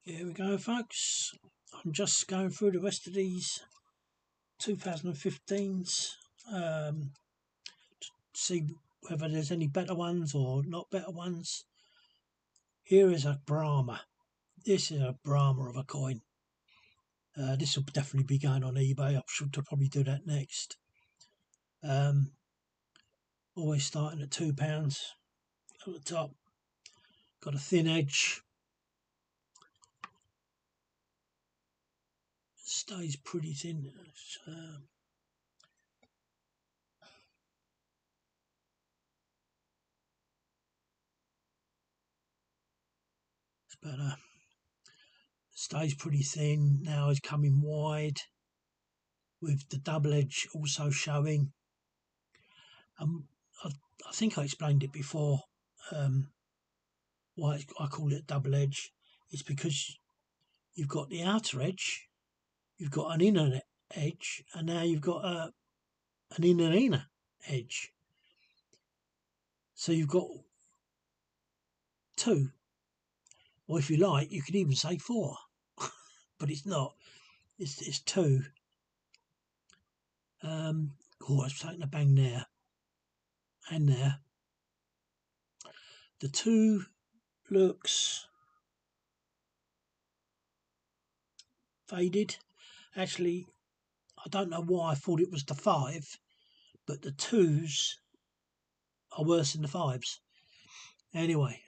Here we go, folks. I'm just going through the rest of these 2015s, to see whether there's any better ones or not better ones. Here is a Brahma. This is a Brahma of a coin. This will definitely be going on eBay. I should probably do that next. Always starting at £2 at the top. Got a thin edge. Stays pretty thin. It's better. Stays pretty thin. Now is coming wide, with the double edge also showing. I think I explained it before. Why I call it double edge is because you've got the outer edge, you've got an inner edge, and now you've got an inner edge. So you've got two, or if you like, you could even say four, but it's not. It's two. I've taken a bang there and there. The two looks faded. Actually, I don't know why I thought it was the 5, but the 2s are worse than the 5s. Anyway,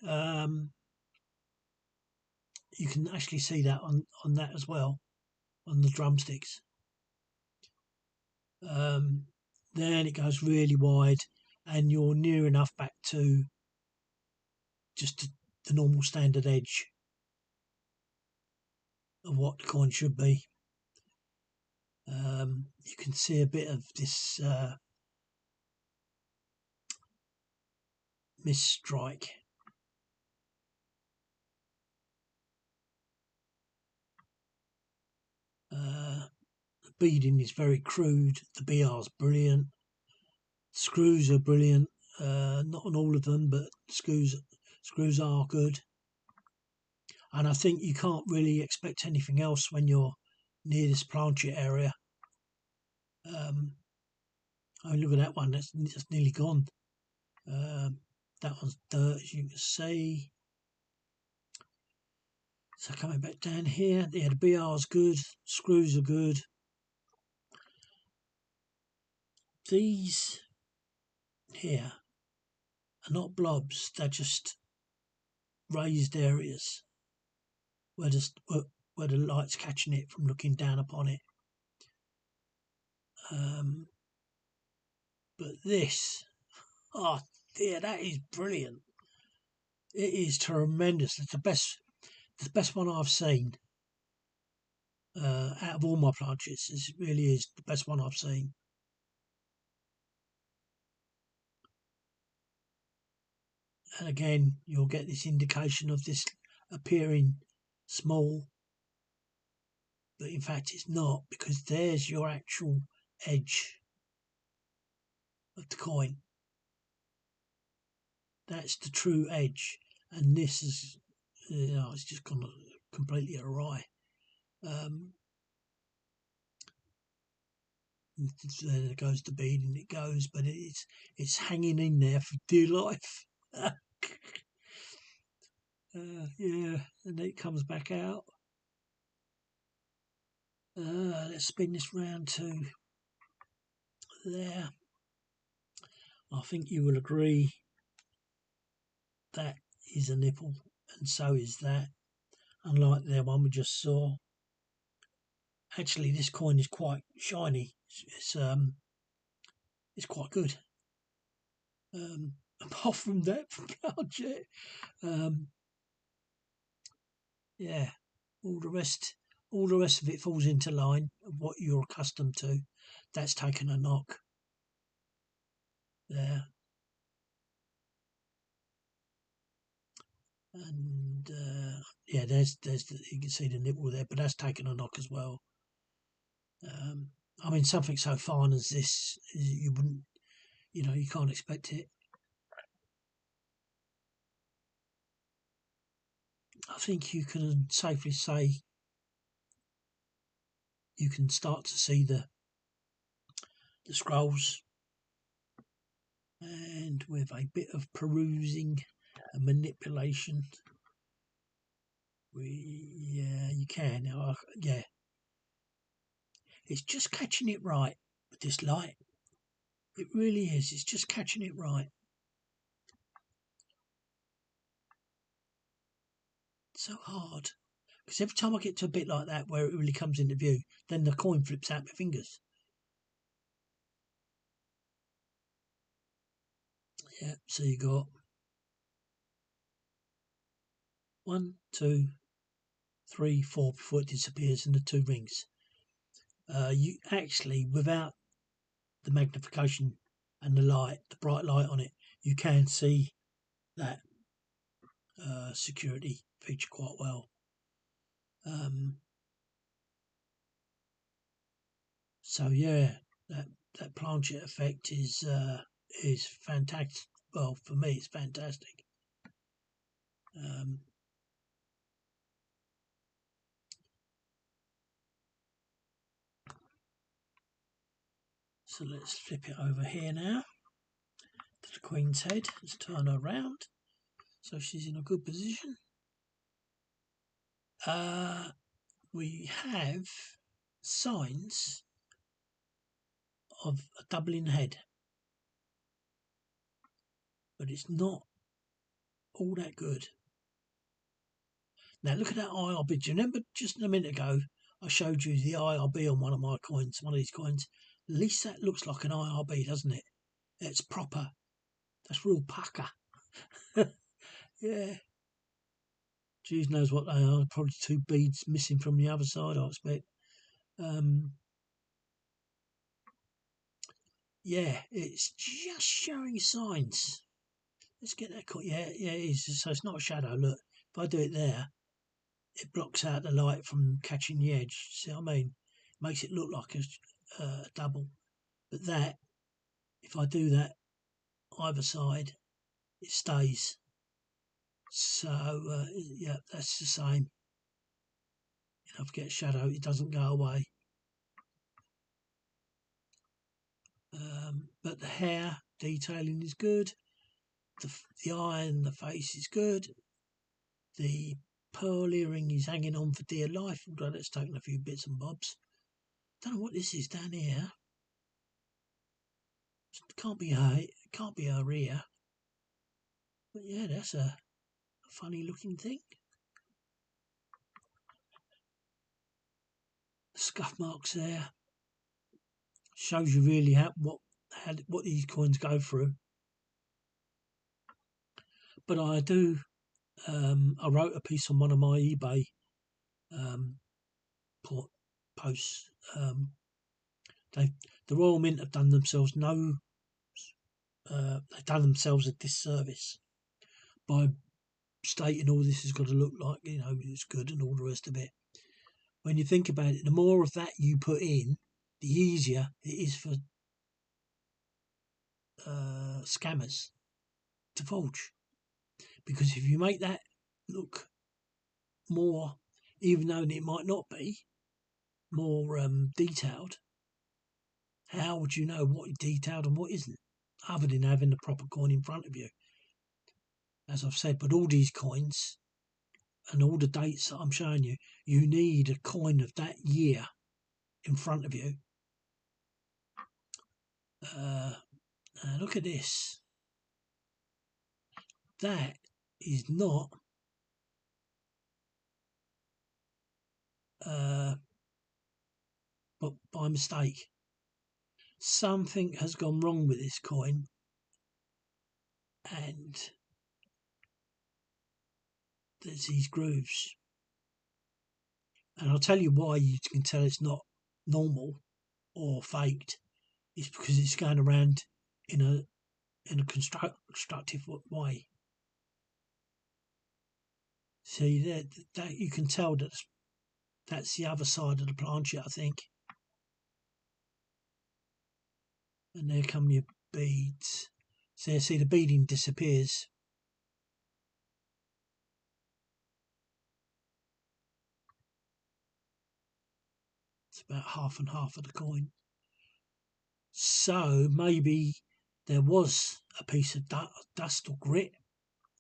you can actually see that on that as well, on the drumsticks. Then it goes really wide, and you're near enough back to just the normal standard edge of what the coin should be. You can see a bit of this misstrike. The beading is very crude. The BR's brilliant. Screws are brilliant. Not on all of them, but screws are good. And I think you can't really expect anything else when you're near this planchet area. Look at that one. That's nearly gone. That one's dirt, as you can see. So coming back down here, yeah, the BR's good. Screws are good. These here are not blobs. They're just raised areas where the light's catching it from looking down upon it. But this, oh dear, that is brilliant. It is tremendous. It's the best one I've seen out of all my planchets. It really is the best one I've seen. And again, you'll get this indication of this appearing small, but in fact it's not, because there's your actual edge of the coin. That's the true edge, and this is, it's just gone completely awry. There goes the beading, it goes, but it's hanging in there for dear life. Yeah, and it comes back out. Let's spin this round to there. I think you will agree that is a nipple, and so is that, unlike the one we just saw. Actually, this coin is quite shiny. It's quite good. Apart from that planchet, yeah, all the rest of it falls into line of what you're accustomed to. That's taken a knock there, and yeah, there's you can see the nipple there, but that's taken a knock as well. I mean, something so fine as this, you wouldn't, you can't expect it. I think you can safely say you can start to see the scrolls, and with a bit of perusing and manipulation, yeah, you can. Yeah, it's just catching it right with this light. It really is. It's just catching it right. So hard. Because every time I get to a bit like that where it really comes into view, then the coin flips out my fingers. Yeah, so you got 1, 2, 3, 4 before it disappears in the 2 rings. You actually, without the magnification and the light, the bright light on it, you can see that security feature quite well. So yeah, that planchet effect is fantastic. Well, for me, it's fantastic. So let's flip it over here now to the Queen's head. Let's turn her around so she's in a good position. We have signs of a doubling head, but it's not all that good. Now look at that IRB. Do you remember just a minute ago I showed you the IRB on one of my coins, one of these coins? At least that looks like an IRB, doesn't it? It's proper. That's real pucker. Yeah. Jeez knows what they are. Probably 2 beads missing from the other side, I expect. Yeah, it's just showing signs. Let's get that cut. Yeah, it is. So it's not a shadow. Look, if I do it there, it blocks out the light from catching the edge. See what I mean? Makes it look like a double. But that, if I do that either side, it stays. So yeah, that's the same. If I get shadow, it doesn't go away. But the hair detailing is good. The eye and the face is good. The pearl earring is hanging on for dear life, although that's taken a few bits and bobs. Don't know what this is down here. Can't be her ear. But yeah, that's a funny looking thing. The scuff marks there shows you really what these coins go through. But I do. I wrote a piece on one of my eBay posts. The Royal Mint have done themselves they've done themselves a disservice by stating all this has got to look like, it's good and all the rest of it. When you think about it, the more of that you put in, the easier it is for scammers to forge. Because if you make that look more, even though it might not be, more detailed, how would you know what is detailed and what isn't, other than having the proper coin in front of you? As I've said, but all these coins and all the dates that I'm showing you, you need a coin of that year in front of you. Look at this. That is not but by mistake. Something has gone wrong with this coin, and there's these grooves. And I'll tell you why you can tell it's not normal or faked. It's because it's going around in a constructive way. See that you can tell that's the other side of the planchet, I think. And there come your beads. So see the beading disappears. It's about half and half of the coin. So maybe there was a piece of dust or grit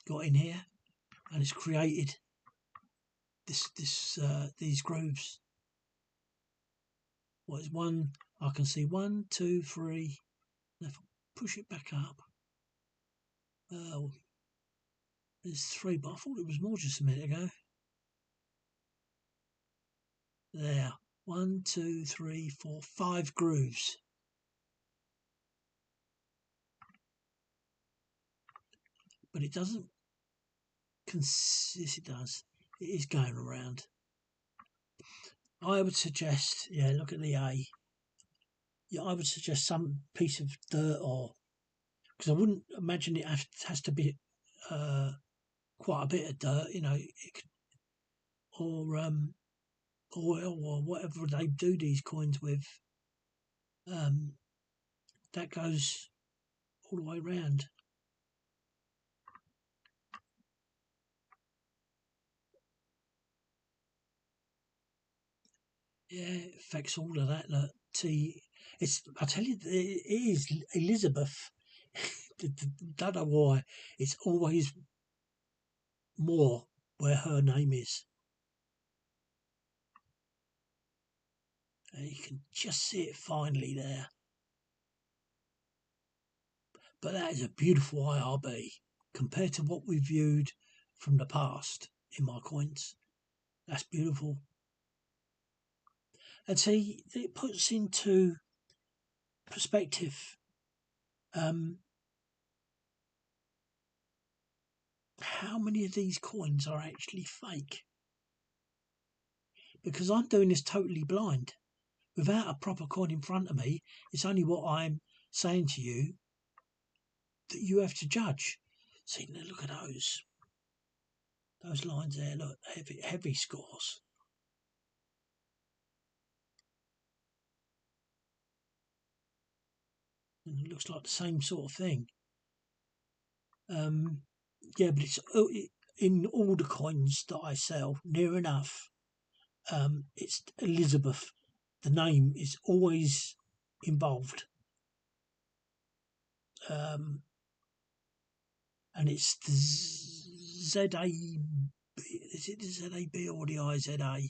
got in here, and it's created these grooves. What is one? I can see 1, 2, 3. And if I push it back up, there's 3, but I thought it was more just a minute ago. There, 1, 2, 3, 4, 5 grooves. But it doesn't yes, it does. It is going around. I would suggest, yeah, look at the A. Yeah, I would suggest some piece of dirt, or because I wouldn't imagine it has to be quite a bit of dirt, you know, it could, or oil or whatever they do these coins with. That goes all the way round. Yeah, it affects all of that. Look, it's, I tell you, it is Elizabeth. Don't know why. It's always more where her name is. And you can just see it finely there. But that is a beautiful IRB compared to what we viewed from the past in my coins. That's beautiful. And see, it puts into perspective how many of these coins are actually fake. Because I'm doing this totally blind. Without a proper coin in front of me, it's only what I'm saying to you that you have to judge. See, now look at those lines there. Look, heavy scores. And it looks like the same sort of thing. Yeah, but it's in all the coins that I sell, near enough. It's Elizabeth. The name is always involved. And it's the ZA. Is it the ZAB or the IZA? I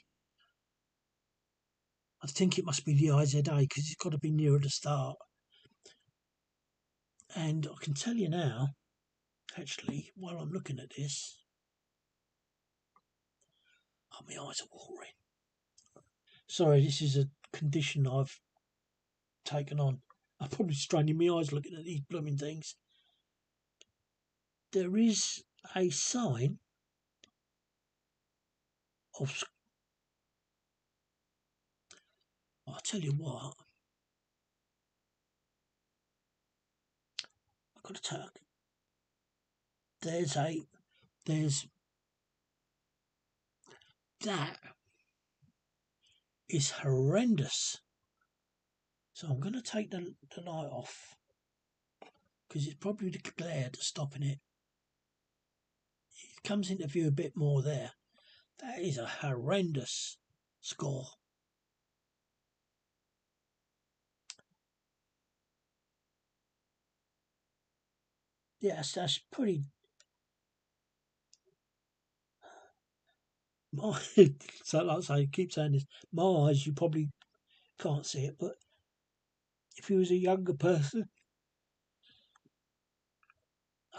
think it must be the IZA because it's got to be nearer the start. And I can tell you now, actually, while I'm looking at this, oh, my eyes are watering. Sorry, this is a condition I've taken on. I'm probably straining my eyes looking at these blooming things. There is a sign of. I'll tell you what. I've got to tell. There's that is horrendous. So I'm going to take the light off because it's probably the glare that's stopping it. It comes into view a bit more there. That is a horrendous score. Yes, that's pretty. So like I say, keep saying this. My eyes, you probably can't see it, but if he was a younger person,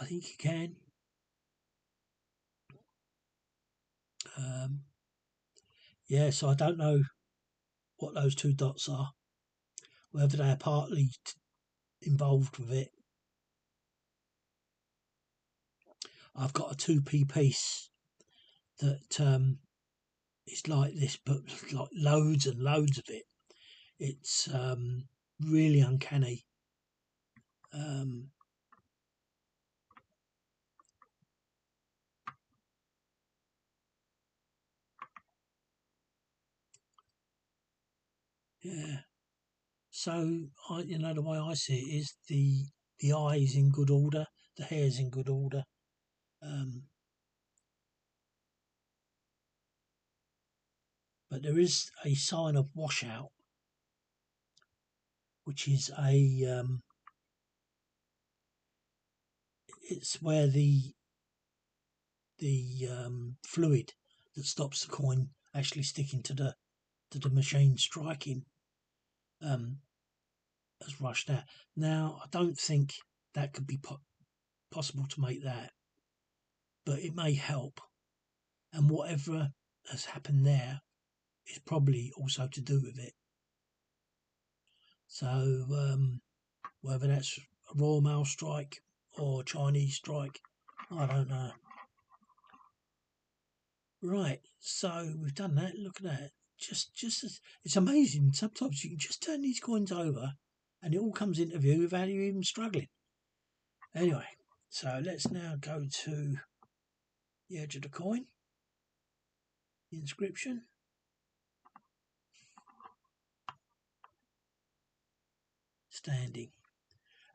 I think you can. Yeah, so I don't know what those 2 dots are, whether they are partly involved with it. I've got a 2p piece that is like this, but like loads and loads of it. It's really uncanny. Yeah. So the way I see it is the eye is in good order, the hair's in good order. But there is a sign of washout which is it's where the fluid that stops the coin actually sticking to the machine striking has rushed out. Now, I don't think that could be possible to make that, but it may help. And whatever has happened there is probably also to do with it. So whether that's a Royal Mail strike or Chinese strike, I don't know. Right, so we've done that. Look at that. It's amazing. Sometimes you can just turn these coins over, and it all comes into view without you even struggling. Anyway, so let's now go to the edge of the coin, the inscription, standing,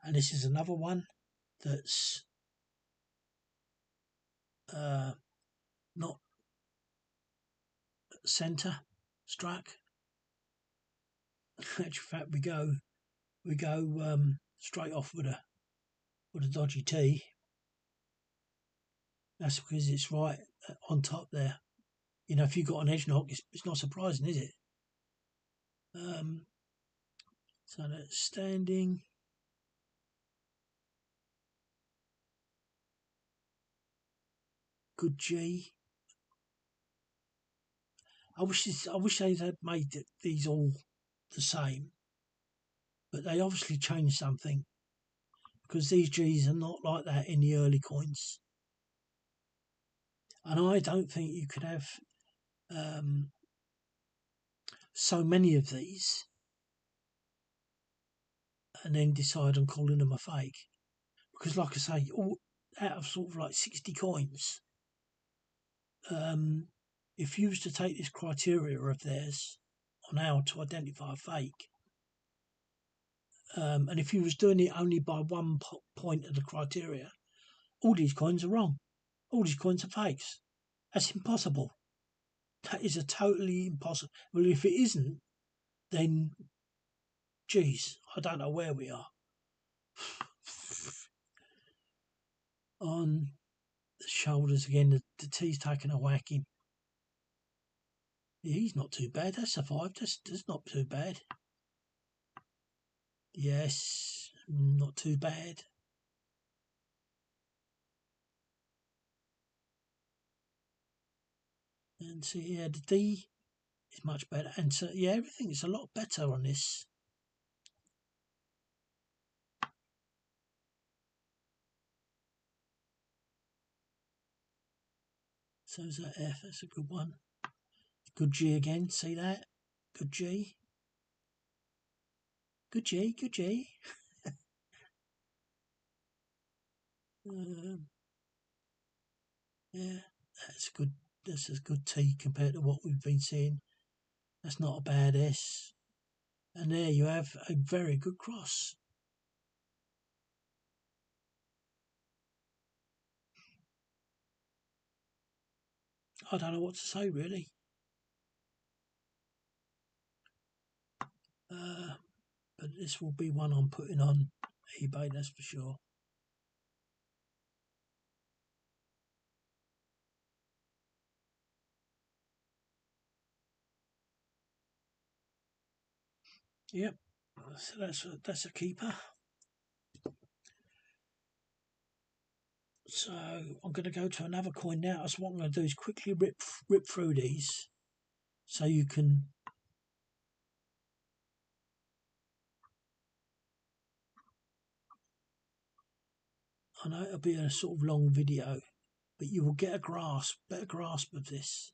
and this is another one that's not centre struck. In actual fact, we go straight off with a dodgy T. That's because it's right on top there. You know, if you've got an edge knock, it's not surprising, is it? So that's standing. Good G. I wish they had made these all the same, but they obviously changed something because these G's are not like that in the early coins, and I don't think you could have so many of these and then decide on calling them a fake, because, like I say, all out of sort of like 60 coins, if you was to take this criteria of theirs on how to identify a fake, and if you was doing it only by one point of the criteria, all these coins are wrong. All these coins are fakes. That's impossible. That is a totally impossible. Well, if it isn't, then, geez, I don't know where we are. On the shoulders again, the T's taking a whacking. Yeah, he's not too bad. That's a 5. That's not too bad. Yes, not too bad. And so, yeah, the D is much better. And so, yeah, everything is a lot better on this. So is that F. That's a good one. Good G again. See that? Good G. Good G. Good G. Yeah, that's good. That's a good T compared to what we've been seeing. That's not a bad S. And there you have a very good cross. I don't know what to say really. But this will be one I'm putting on eBay, that's for sure. Yep. So that's a keeper. So I'm going to go to another coin now. So what I'm going to do is quickly rip through these, so you can. I know it'll be a sort of long video, but you will get a better grasp of this.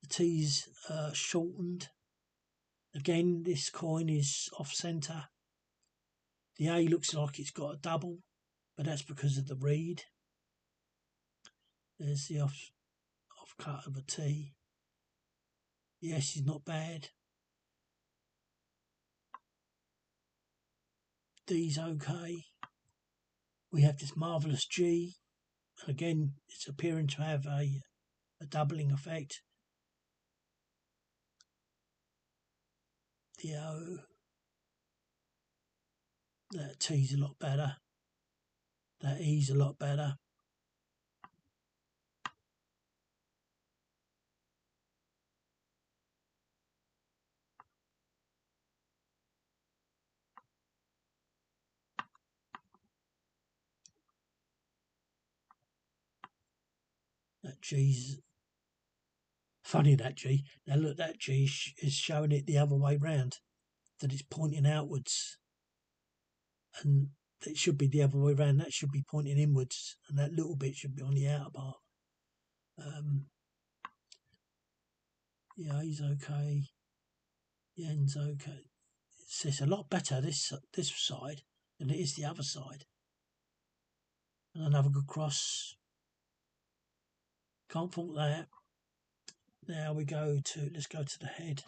The T's shortened. Again, this coin is off centre. The A looks like it's got a double, but that's because of the reed. There's the off cut of a T. The S is not bad. D's okay. We have this marvellous G, and again, it's appearing to have a doubling effect. The O. That T's a lot better. That E's a lot better. That G's funny, that G. Now look, that G is showing it the other way round, that it's pointing outwards. And it should be the other way around. That should be pointing inwards, and that little bit should be on the outer part. Yeah, he's okay. Yen's okay. It's a lot better this side than it is the other side. And another good cross. Can't fault that. Now let's go to the head.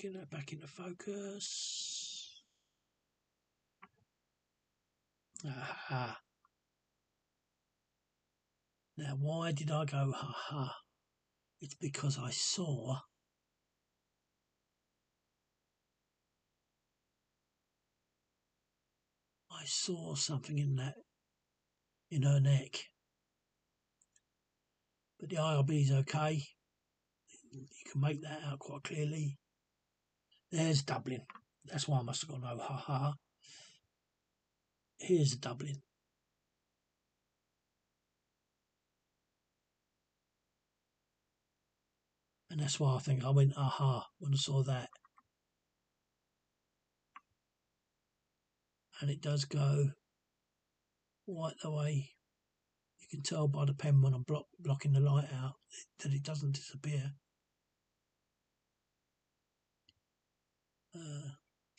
Get that back into focus. Aha. Now why did I go ha? It's because I saw something in her neck. But the IRB is okay. You can make that out quite clearly. There's doubling. That's why I must have gone, oh, ha ha. Here's the doubling. And that's why I think I went, aha, when I saw that. And it does go right the way. You can tell by the pen when I'm blocking the light out that it doesn't disappear.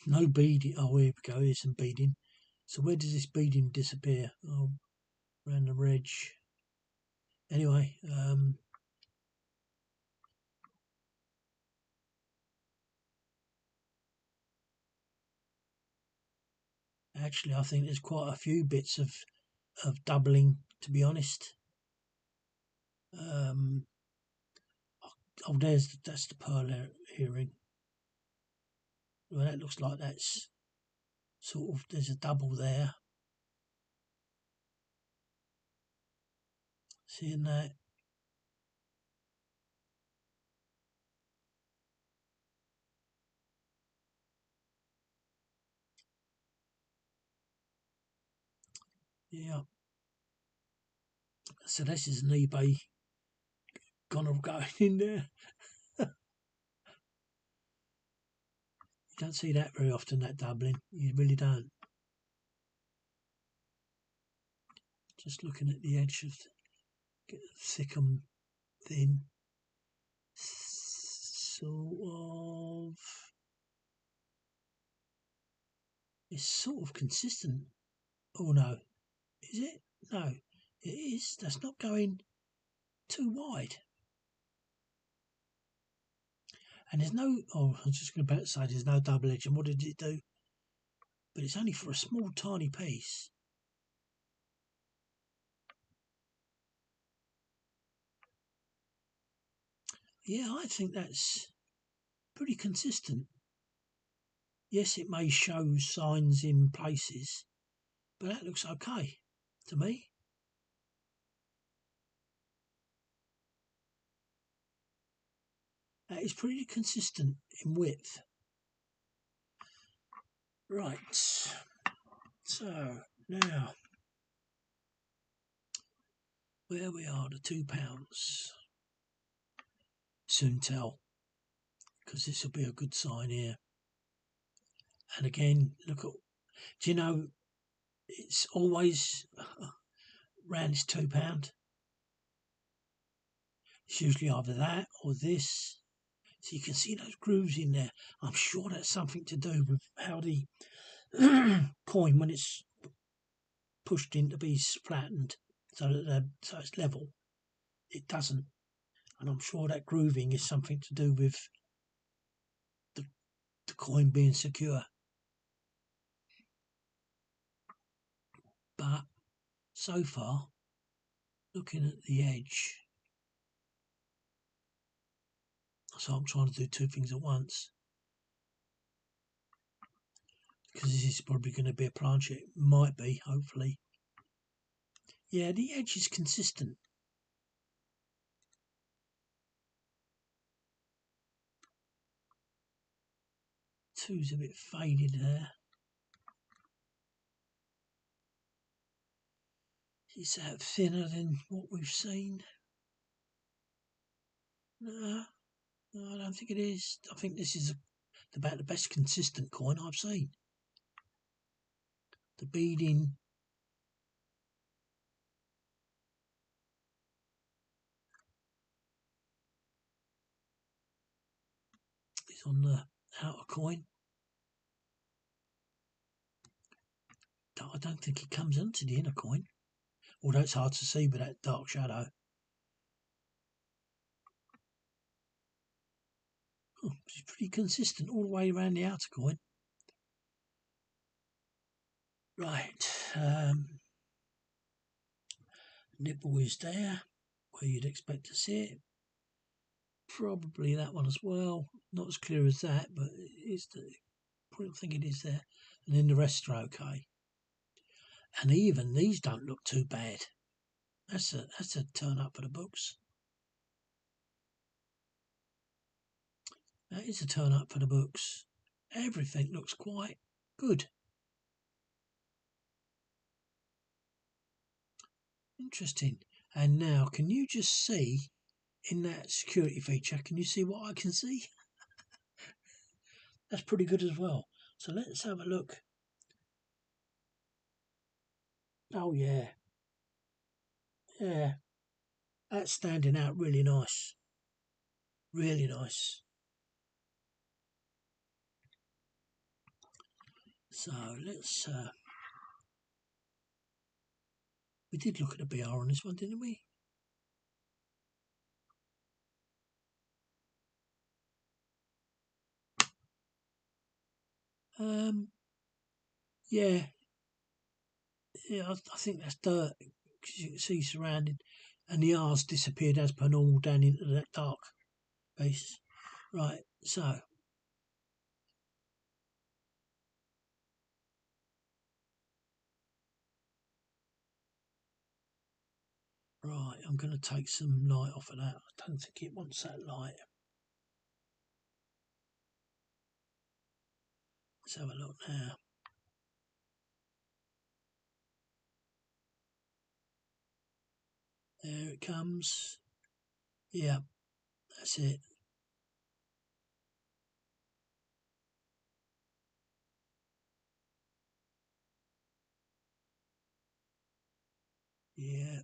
No beading. Oh, here we go. Here's some beading. So where does this beading disappear? Oh, around the ridge. Anyway, actually, I think there's quite a few bits of doubling, to be honest. Oh, that's the pearl earring. Well, that looks like that's sort of, there's a double there. Seeing that? Yeah. So this is an eBay gonna go in there. You don't see that very often, that doubling. You really don't. Just looking at the edge of get thick and thin. Sort of. It's sort of consistent. Oh no. Is it? No. It is. That's not going too wide. And there's no, oh, I was just going to say there's no double edge. And what did it do? But it's only for a small, tiny piece. Yeah, I think that's pretty consistent. Yes, it may show signs in places, but that looks okay to me. That is pretty consistent in width. Right, so now where we are, the £2. Soon tell, because this will be a good sign here. And again, look at, do you know, it's always round this £2. It's usually either that or this. So you can see those grooves in there. I'm sure that's something to do with how the coin, when it's pushed in to be flattened so that so it's level, it doesn't. And I'm sure that grooving is something to do with the coin being secure. But so far, looking at the edge, So I'm trying to do two things at once. Because this is probably going to be a planchet. Might be, hopefully. Yeah, the edge is consistent. Two's a bit faded there. Is that thinner than what we've seen? No, I don't think it is. I think this is about the best consistent coin I've seen. The beading is on the outer coin. I don't think it comes onto the inner coin, although it's hard to see with that dark shadow. Oh, it's pretty consistent all the way around the outer coin. Right, nipple is there, where you'd expect to see it. Probably that one as well. Not as clear as that, but it's I think it is there. And then the rest are okay. And even these don't look too bad. That's a turn up for the books. That is a turn up for the books. Everything looks quite good. Interesting. And now, can you just see in that security feature, can you see what I can see? That's pretty good as well. So let's have a look. Oh yeah. Yeah. That's standing out really nice. Really nice. So let's we did look at the BR on this one, didn't we? Yeah, yeah, I think that's dirt because you can see surrounded, and the R's disappeared as per normal down into that dark base. Right, so right, I'm going to take some light off of that. I don't think it wants that light. Let's have a look now. There it comes. Yeah, that's it. Yeah,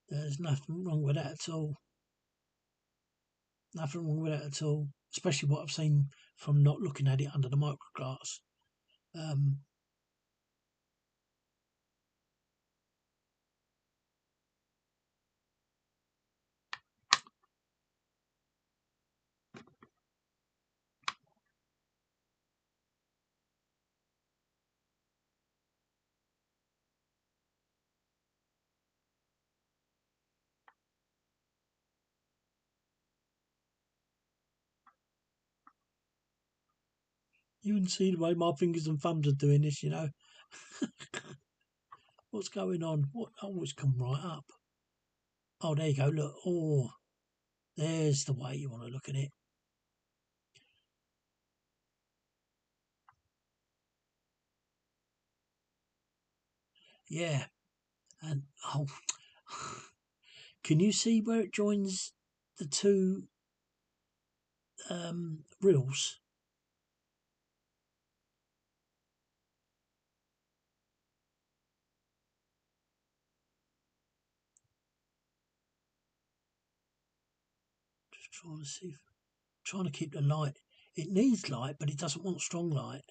there's nothing wrong with that at all. Nothing wrong with that at all. Especially what I've seen from not looking at it under the microglass. Um, you can see the way my fingers and thumbs are doing this, you know. What's going on? What? Oh, it's come right up. Oh, there you go. Look. Oh, there's the way you want to look at it. Yeah. And oh, can you see where it joins the two reels? Just trying to see. Trying to keep the light. It needs light, but it doesn't want strong light.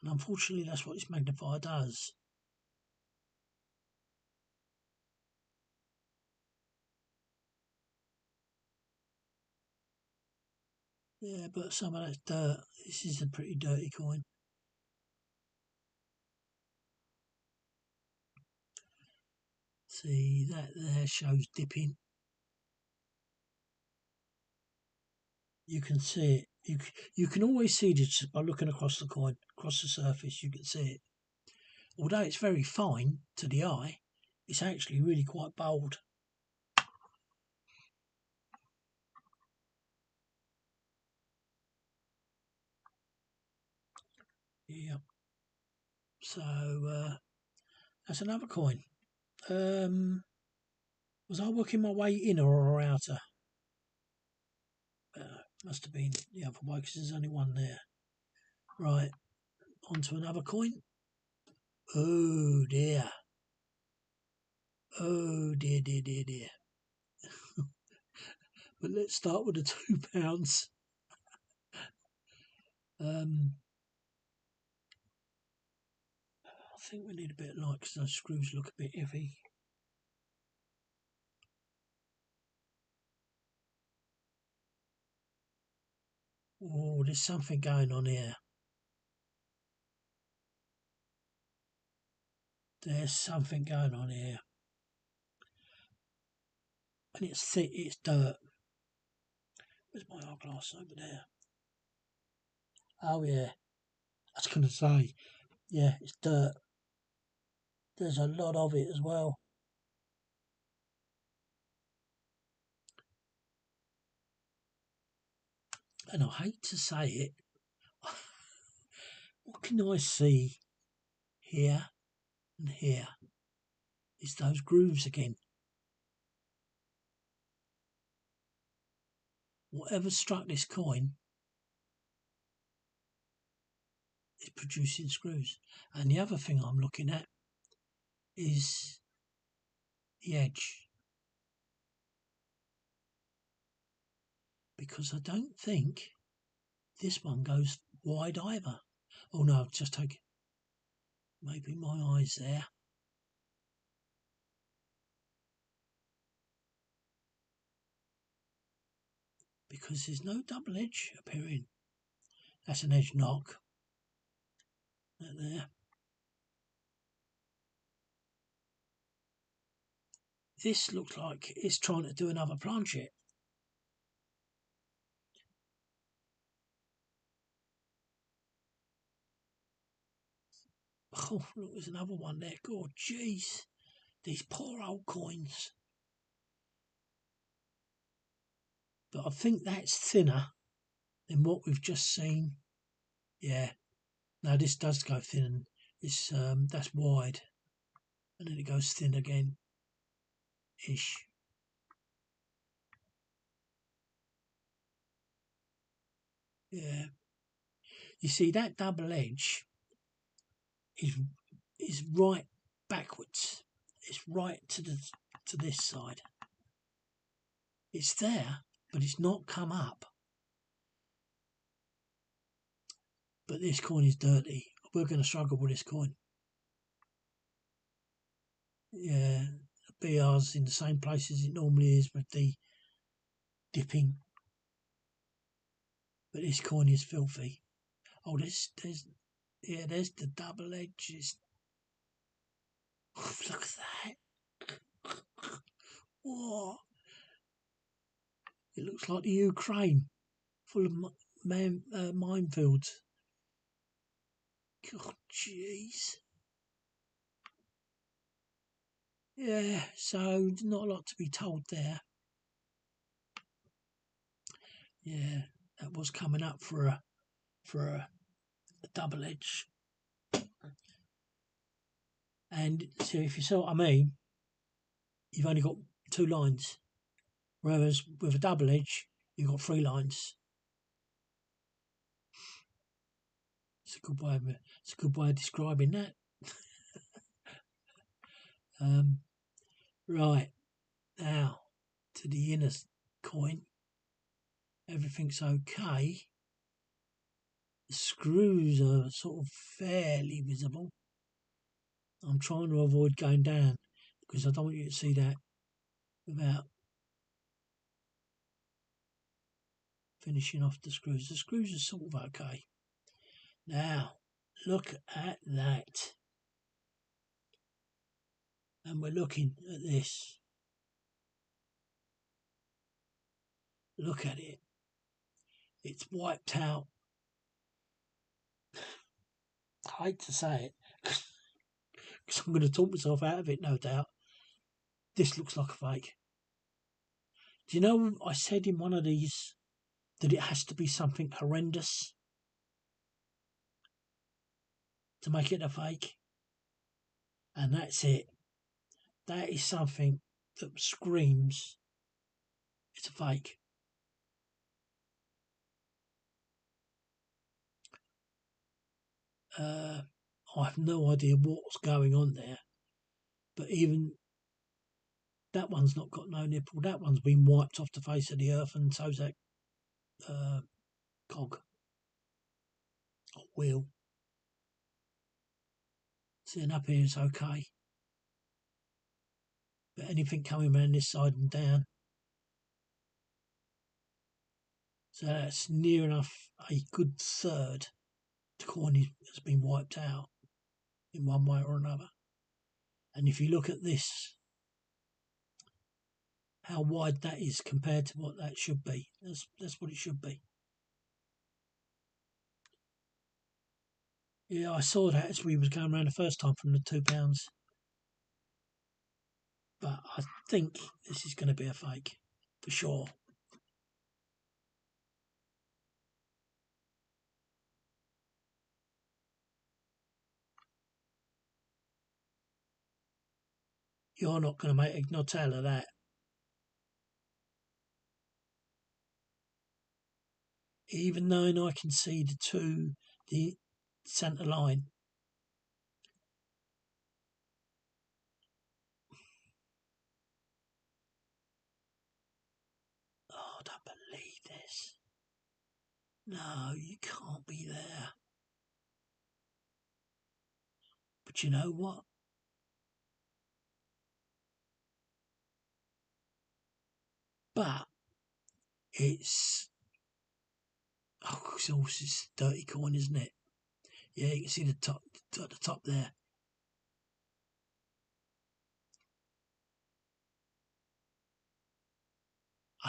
And unfortunately, that's what this magnifier does. Yeah, but some of that's dirt. This is a pretty dirty coin. See, that there shows dipping. you can see it. You can always see it just by looking across the coin, across the surface. You can see it. Although it's very fine to the eye, it's actually really quite bold. Yeah. So that's another coin. Was I working my way inner or outer? Must have been the other way because there's only one there. Right, onto another coin. Oh dear. Oh dear, dear, dear, dear. But let's start with the £2. I think we need a bit of light because those screws look a bit heavy. Oh, there's something going on here. There's something going on here. And it's thick, it's dirt. Where's my eyeglass? Over there. Oh yeah. I was going to say, yeah, it's dirt. There's a lot of it as well. And I hate to say it, what can I see here and here? It's those grooves again. Whatever struck this coin is producing screws. And the other thing I'm looking at is the edge. Because I don't think this one goes wide either. Oh no, just take maybe my eyes there. Because there's no double edge appearing. That's an edge knock. That there. This looks like it's trying to do another planchet. Oh, look, there's another one there. God, jeez. These poor old coins. But I think that's thinner than what we've just seen. Yeah. No, this does go thin. It's that's wide. And then it goes thin again. Ish. Yeah. You see, that double edge is right backwards. It's right to this side. It's there, but it's not come up. But this coin is dirty. We're going to struggle with this coin. Yeah, the BR's in the same place as it normally is with the dipping. But this coin is filthy. Oh, there's the double edges. Look at that. Whoa. It looks like the Ukraine, full of minefields. God, jeez. Yeah, so not a lot to be told there. Yeah, that was coming up for a double edge. And so if you see what I mean, you've only got 2 lines. Whereas with a double edge, you've got 3 lines. It's a good way of describing that. Right, now to the inner coin. Everything's okay. The screws are sort of fairly visible. I'm trying to avoid going down because I don't want you to see that without finishing off the screws. The screws are sort of okay. Now, look at that. And we're looking at this. Look at it. It's wiped out. I hate to say it, because I'm going to talk myself out of it, no doubt. This looks like a fake. Do you know I said in one of these that it has to be something horrendous to make it a fake? And that's it. That is something that screams it's a fake. I have no idea what's going on there, but even that one's not got no nipple. That one's been wiped off the face of the earth, and so's that cog or wheel. Sitting up here is okay, but anything coming around this side and down, so that's near enough a good third. The coin has been wiped out in one way or another. And if you look at this, how wide that is compared to what that should be, that's what it should be. Yeah, I saw that as we was going around the first time from the £2. But I think this is going to be a fake, for sure. You're not going to make a knot out of that. Even though I can see the centre line. Oh, I don't believe this. No, you can't be there. But you know what? But it's... Oh, it's this dirty coin, isn't it? Yeah, you can see the top at the top there.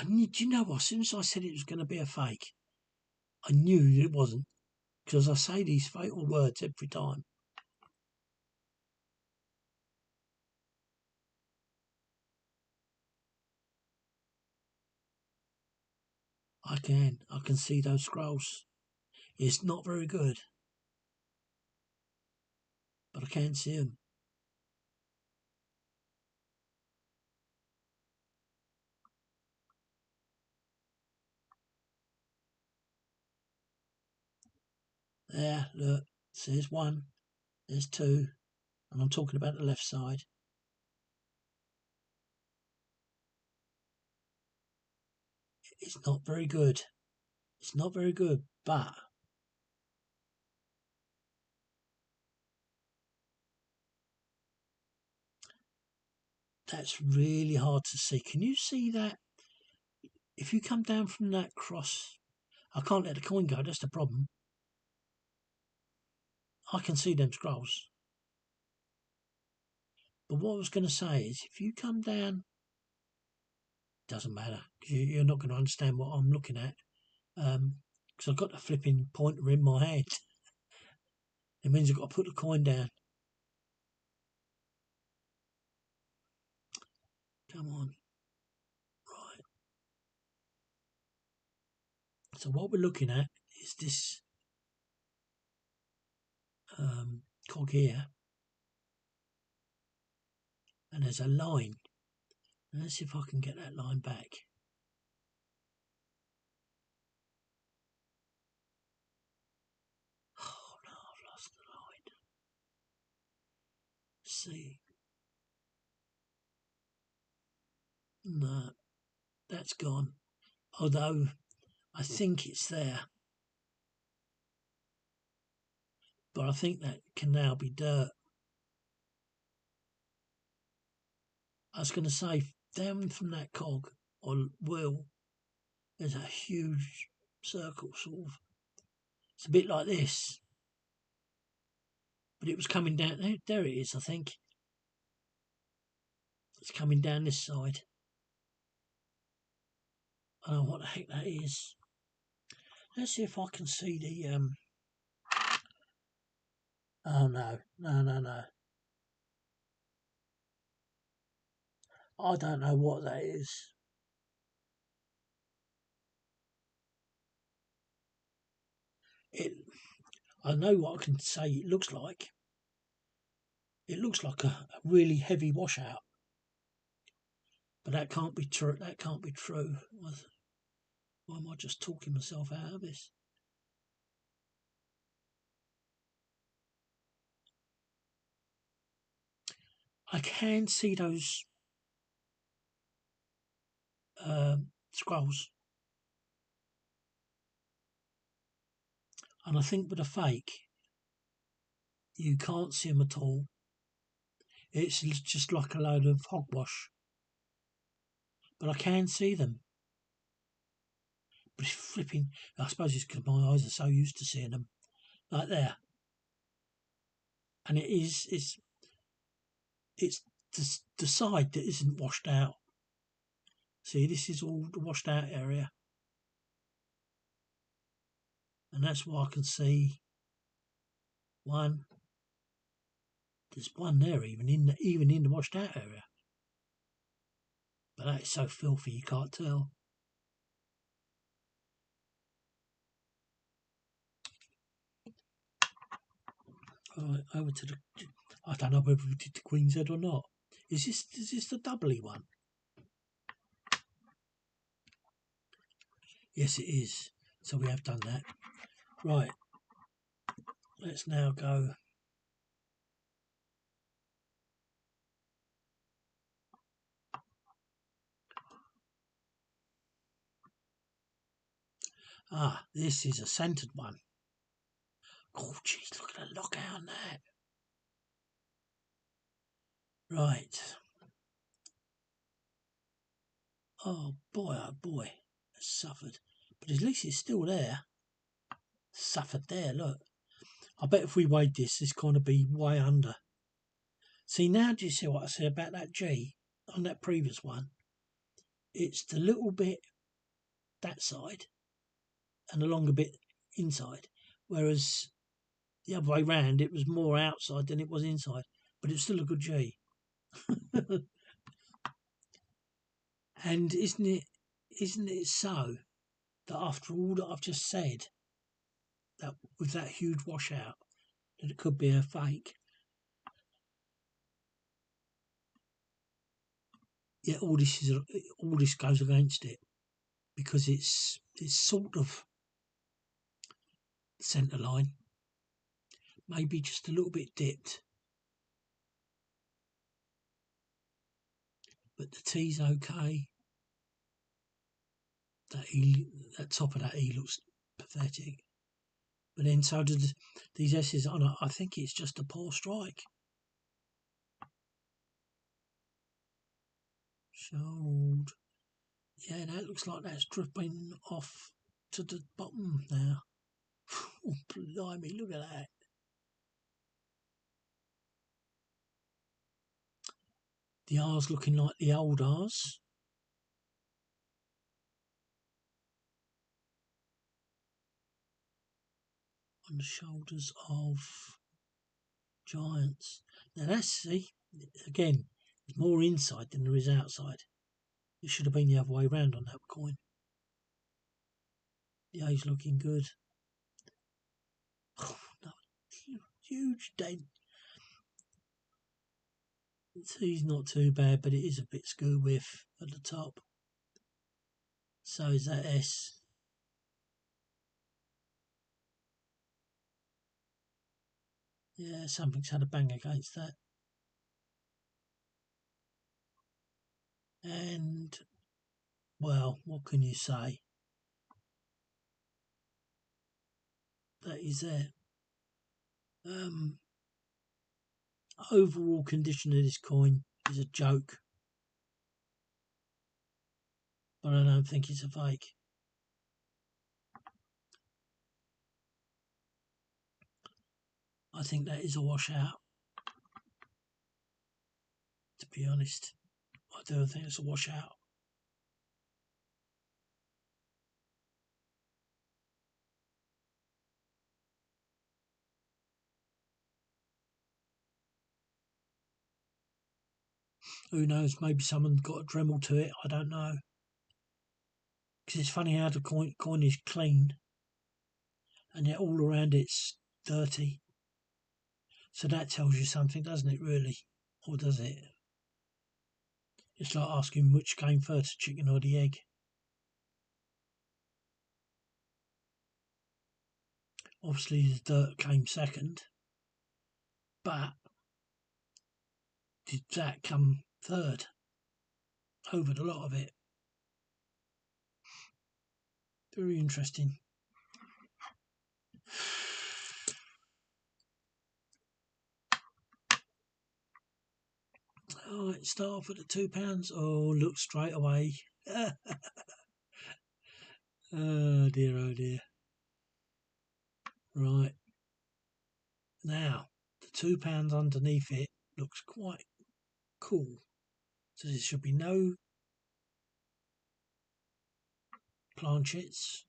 Do you know what? As soon as I said it was going to be a fake, I knew that it wasn't. Because I say these fatal words every time. I can see those scrolls. It's not very good, but I can see them. There, look. So there's one, there's two, and I'm talking about the left side. It's not very good. It's not very good, but that's really hard to see. Can you see that? If you come down from that cross, I can't let the coin go, that's the problem. I can see them scrolls. But what I was going to say is, if you come down, doesn't matter, because you're not going to understand what I'm looking at. Because I've got the flipping pointer in my hand. It means I've got to put the coin down. Come on. Right. So what we're looking at is this cog here. And there's a line. And let's see if I can get that line back. Oh no, I've lost the line. See. No, that's gone. Although I think it's there. But I think that can now be dirt. I was going to say, down from that cog or wheel, there's a huge circle, sort of. It's a bit like this. But it was coming down. There it is, I think. It's coming down this side. I don't know what the heck that is. Let's see if I can see the oh no, no. I don't know what that is. It. I know what I can say. It looks like. It looks like a really heavy washout, but that can't be true. That can't be true. Why am I just talking myself out of this? I can see those scrolls, and I think with a fake, you can't see them at all. It's just like a load of hogwash, but I can see them. But it's flipping. I suppose it's because my eyes are so used to seeing them like there, and it is. It's the side that isn't washed out. See, this is all the washed out area, and that's why I can see one. There's one there, even in the washed out area. But that is so filthy you can't tell. Right, over to the. I don't know whether we did the Queen's Head or not. Is this the doubly one? Yes, it is. So we have done that. Right. Let's now go. Ah, this is a centered one. Oh, jeez, look at the lockout on that. Right. Oh boy, it's suffered. But at least it's still there. Suffered there, look. I bet if we weighed this kind of be way under. See, now do you see what I said about that G on that previous one? It's the little bit that side and the longer bit inside. Whereas the other way round, it was more outside than it was inside. But it's still a good G. And isn't it so that after all that I've just said, that with that huge washout, that it could be a fake? Yet all this goes against it because it's sort of centre line, maybe just a little bit dipped, but the T's okay. That top of that E looks pathetic, but then so do these S's on it. I think it's just a poor strike. Showed. Yeah, that looks like that's dripping off to the bottom now. Oh, blimey, look at that. The R's looking like the old R's. On the shoulders of giants. Now that's, see, again, there's more inside than there is outside. It should have been the other way round on that coin. The A's looking good. Oh, no, huge dent. The T's not too bad, but it is a bit skew with at the top. So is that S. Yeah, something's had a bang against that. And, well, what can you say? That is there. Overall condition of this coin is a joke, but I don't think it's a fake. I think that is a washout. To be honest, I do think it's a washout. Who knows? Maybe someone got a Dremel to it. I don't know. Because it's funny how the coin is clean, and yet all around it's dirty. So that tells you something, doesn't it? Really, or does it? It's like asking which came first, the chicken or the egg. Obviously, the dirt came second, but did that come third over the lot of it? Very interesting. Alright, start off with the £2. Oh, look straight away. Oh dear, oh dear. Right. Now, the £2 underneath it looks quite cool. So there should be no planchets.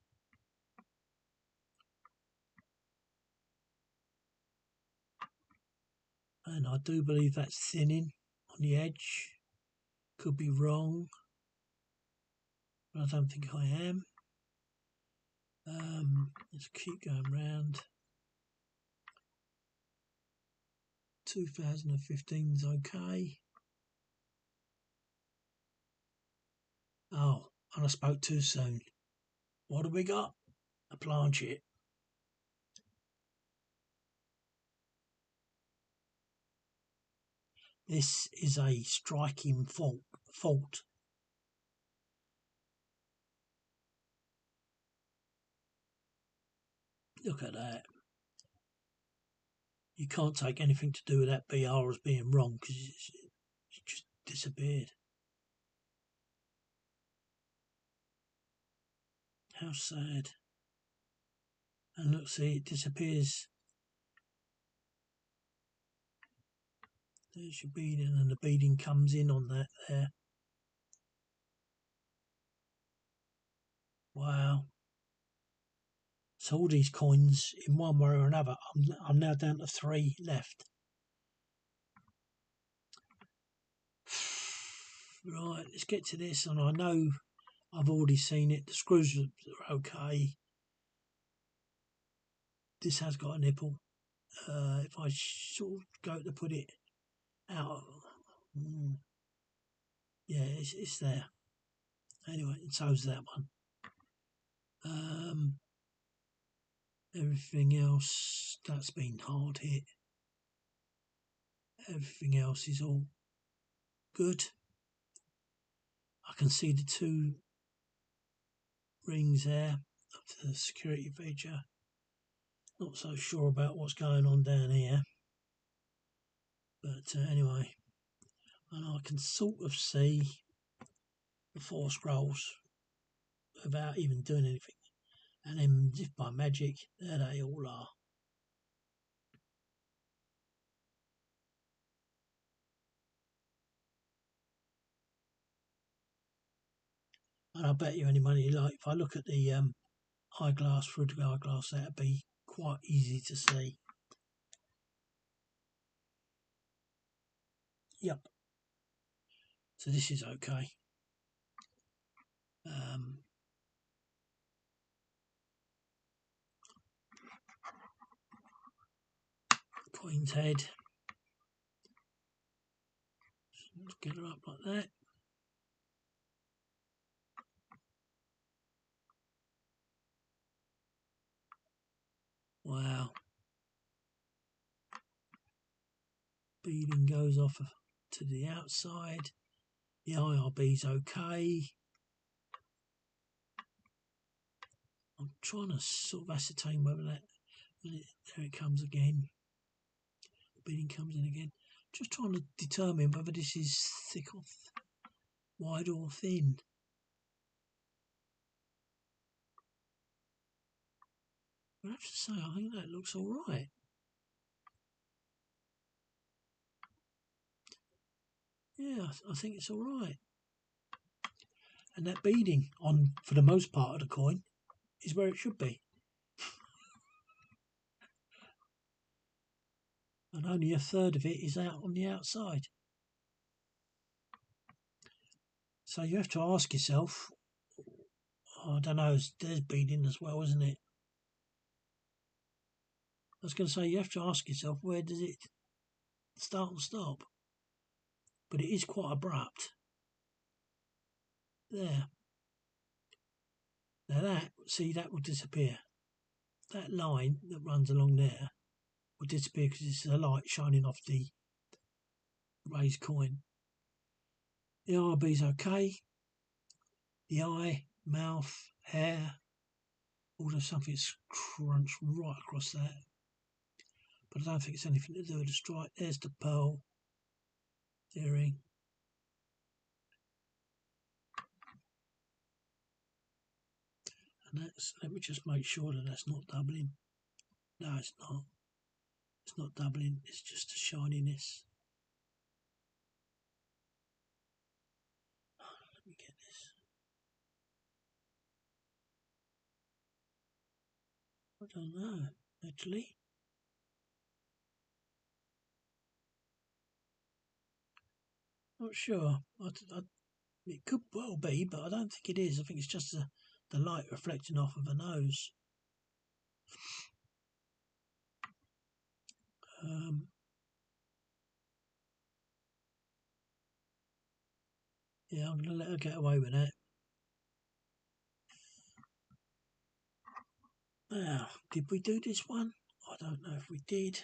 And I do believe that's thinning on the edge. Could be wrong, but I don't think I am. Let's keep going round. 2015 is okay. Oh, and I spoke too soon. What have we got? A planchet. This is a striking fault. Look at that. You can't take anything to do with that BR as being wrong because it's just disappeared. How sad. And look, see, it disappears. There's your beading, and the beading comes in on that there. Wow. So all these coins, in one way or another, I'm now down to 3 left. Right, let's get to this, and I know I've already seen it. The screws are okay. This has got a nipple. If I sort of go to put it out, yeah, it's there. Anyway, and so's that one. Everything else that's been hard hit. Everything else is all good. I can see the 2 rings there up to the security feature. Not so sure about what's going on down here, but anyway, and I can sort of see the 4 scrolls without even doing anything, and then just by magic, there they all are. And I bet you any money, like if I look at the eyeglass through the eyeglass, that'd be quite easy to see. Yep. So this is okay. Queen's head. Let's get her up like that. Wow. Beading goes off to the outside. The IRB's okay. I'm trying to sort of ascertain whether that... There it comes again. Beading comes in again. Just trying to determine whether this is thick or wide or thin. I have to say, I think that looks all right. Yeah, I think it's all right. And that beading on, for the most part of the coin, is where it should be. And only a third of it is out on the outside. So you have to ask yourself, I don't know, there's beading as well, isn't it? I was going to say, you have to ask yourself, where does it start and stop? But it is quite abrupt. There. Now that will disappear. That line that runs along there will disappear because it's a light shining off the raised coin. The RB's okay. The eye, mouth, hair, all of something's crunched right across that. But I don't think it's anything to do with the stripe. There's the pearl earring. And let me just make sure that that's not doubling. No, it's not. It's not doubling. It's just a shininess. Let me get this. I don't know, actually. Not sure. It could well be, but I don't think it is. I think it's just the light reflecting off of her nose. Yeah, I'm going to let her get away with that. Now, did we do this one? I don't know if we did.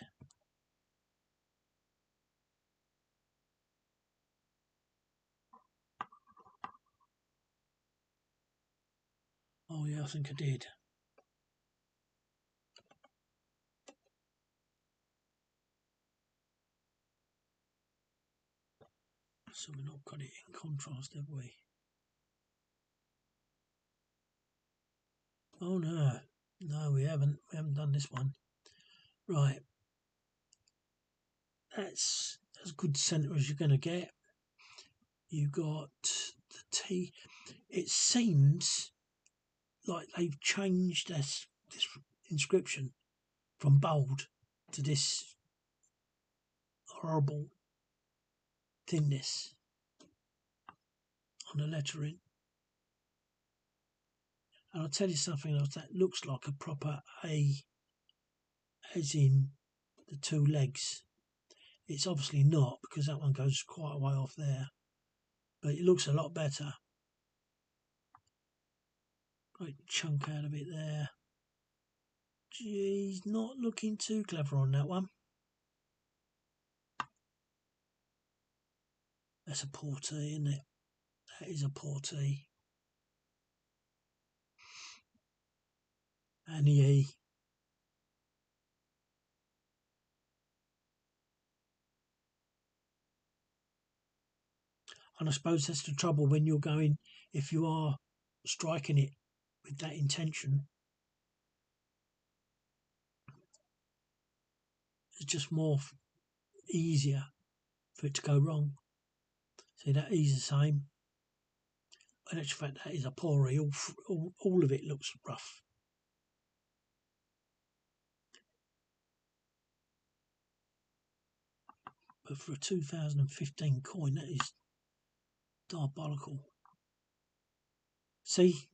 Oh yeah, I think I did. So we've not got it in contrast, have we? Oh no. No, we haven't. We haven't done this one. Right. That's as good centre as you're going to get. You got the T. It seems like they've changed this inscription from bold to this horrible thinness on the lettering. And I'll tell you something else that looks like a proper A, as in the two legs. It's obviously not, because that one goes quite a way off there. But it looks a lot better. Great chunk out of it there. Geez, not looking too clever on that one. That's a portee, isn't it? That is a portee. And the E. And I suppose that's the trouble when you're going, if you are striking it with that intention, it's just more easier for it to go wrong. See, that E's the same. In actual fact, that is a pori. All of it looks rough. But for a 2015 coin, that is diabolical. See,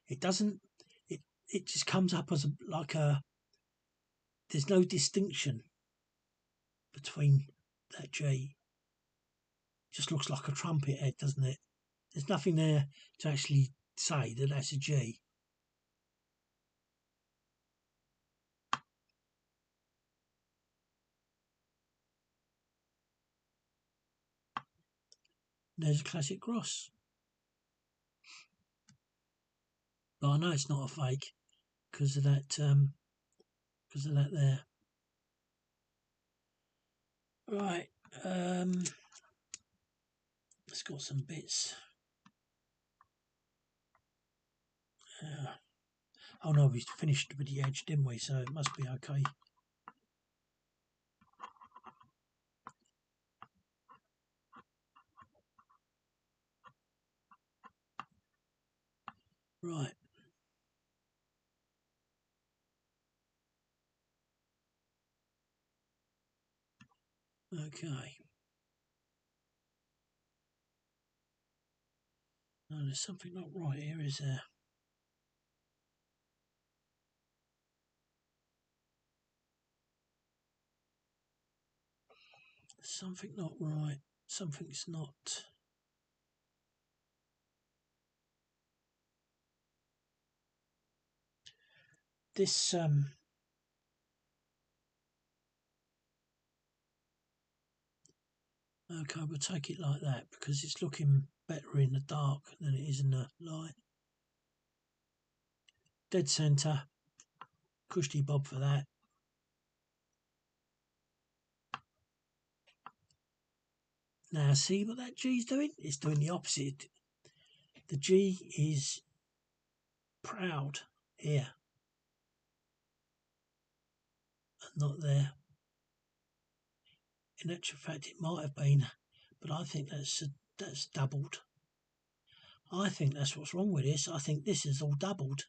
it doesn't. It just comes up as there's no distinction between that G. It just looks like a trumpet head, doesn't it? There's nothing there to actually say that that's a G. There's a classic cross. But I know it's not a fake because of that. Because of that there. Right. Let's got some bits. Oh no, we finished with the edge, didn't we? So it must be okay. Right. Okay. No, there's something not right here, is there? Something not right. Something's not. This okay, we'll take it like that because it's looking better in the dark than it is in the light. Dead centre. Cushy bob for that. Now see what that G's doing? It's doing the opposite. The G is proud here and not there. In actual fact, it might have been, but I think that's doubled. I think that's what's wrong with this. I think this is all doubled.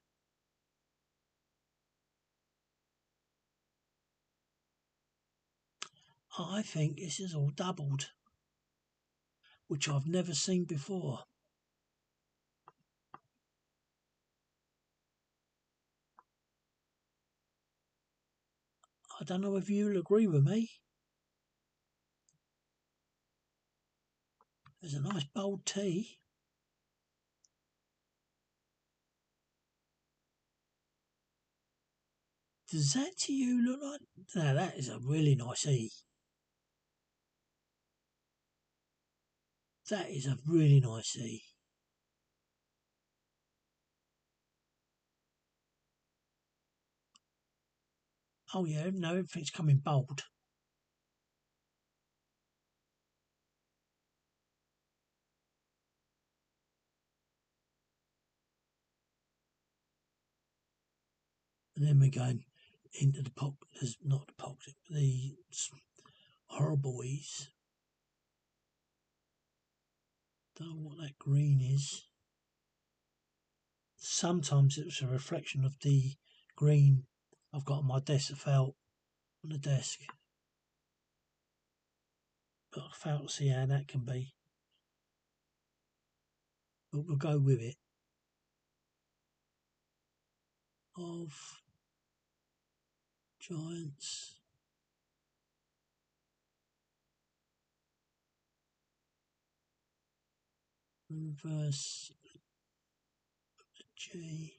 I think this is all doubled, which I've never seen before. I don't know if you'll agree with me. There's a nice bold T. Does that to you look like? Now that is a really nice E. That is a really nice E. Oh yeah, no, everything's coming bold. And then we're going into the pocket, not the pocket, the horrible E's. Don't know what that green is. Sometimes it's a reflection of the green I've got on my desk, the felt on the desk. But I fail to see how that can be. But we'll go with it. Of Giants. Reverse G.